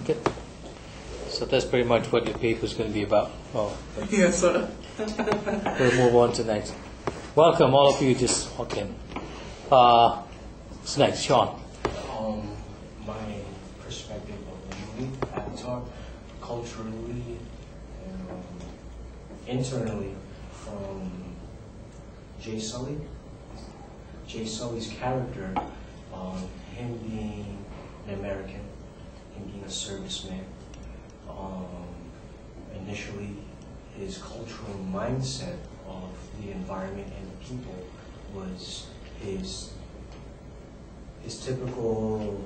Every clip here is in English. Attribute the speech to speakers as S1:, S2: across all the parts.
S1: Okay. So that's pretty much what your paper is going to be about. Oh.
S2: Yeah, sort of.
S1: We'll move on to next. Welcome, all of you. Just walk in. What's next, Sean?
S3: My perspective of the movie Avatar, culturally and internally, from Jay Sully. Jay Sully's character, him being an American, him being a serviceman. Initially, his cultural mindset of the environment and the people was his typical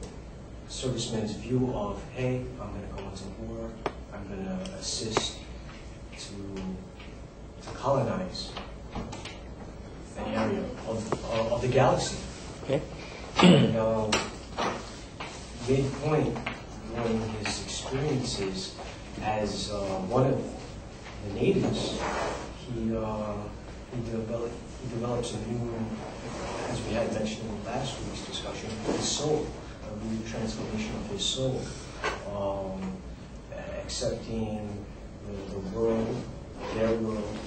S3: serviceman's view of, hey, I'm going to go into war, I'm going to assist to colonize an area of the galaxy.
S1: Okay.
S3: And midpoint during his experiences as one of the natives, he develops a new, as we had mentioned in last week's discussion, his soul, a new transformation of his soul, accepting the world, their world,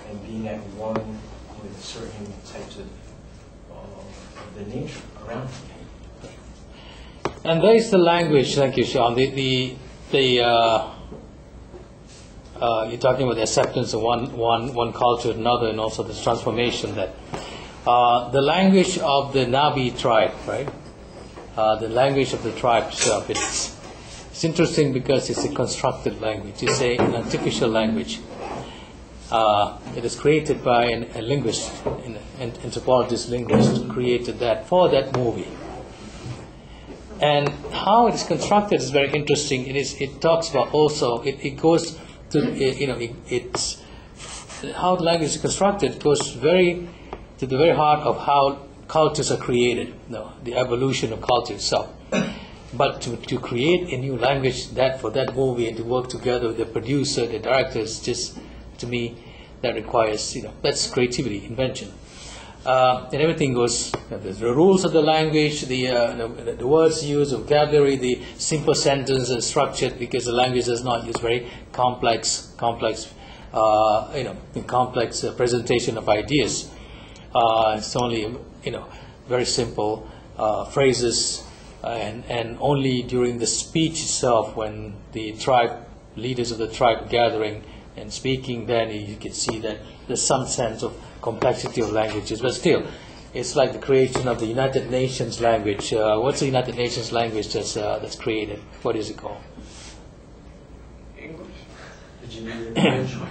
S3: and being at one with certain types of the nature around him.
S1: And there is the language. Thank you, Sean. You're talking about the acceptance of one culture to another, and also this transformation that the language of the Nabi tribe, right? The language of the tribe itself. It's interesting because it's a constructed language. It's an artificial language. It is created by a linguist, an anthropologist linguist, created that for that movie. And how it is constructed is very interesting. It talks about also. It goes to it's how the language is constructed goes very to the very heart of how cultures are created. The evolution of culture itself. But to create a new language for that movie and to work together with the producer, the directors, just to me, that requires that's creativity, invention. And everything goes, the rules of the language, the words used, vocabulary, the simple sentence is structured because the language does not use very complex presentation of ideas. It's only, very simple phrases, and only during the speech itself, when the leaders of the tribe gathering and speaking, then you can see that there's some sense of complexity of languages, but still, it's like the creation of the United Nations language. What's the United Nations language that's created? What is it called?
S2: English.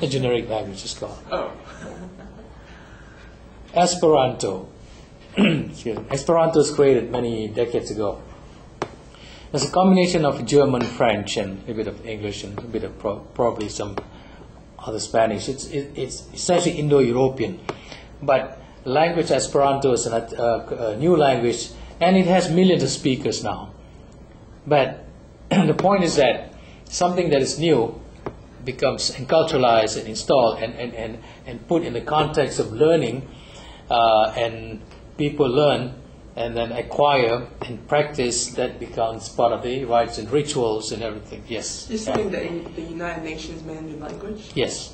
S1: A generic language is called.
S2: Oh.
S1: Esperanto. Excuse me. Esperanto was created many decades ago. It's a combination of German, French, and a bit of English, and a bit of probably some other Spanish. It's essentially Indo-European. But language Esperanto is a new language, and it has millions of speakers now. But the point is that something that is new becomes enculturalized and installed and put in the context of learning, and people learn and then acquire and practice. That becomes part of the rites and rituals and everything. Yes.
S2: You're saying the United Nations Mandarin language?
S1: Yes.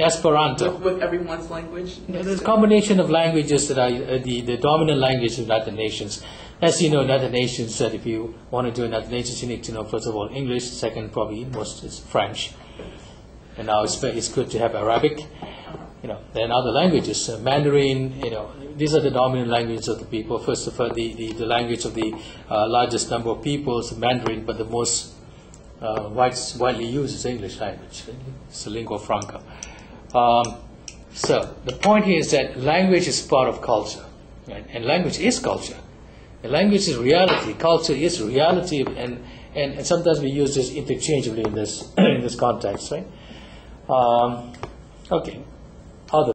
S1: Esperanto.
S2: With everyone's language?
S1: There's a combination of languages that are the dominant language of the United Nations. As you know, United Nations said if you want to do United Nations, you need to know first of all English, second probably most is French, and now it's good to have Arabic. Then other languages, Mandarin. These are the dominant languages of the people. First of all, the language of the largest number of people is Mandarin, but the most widely used is English language. It's a lingua franca. So the point here is that language is part of culture, right? And language is culture. And language is reality. Culture is reality, and sometimes we use this interchangeably in this in this context, right? Okay.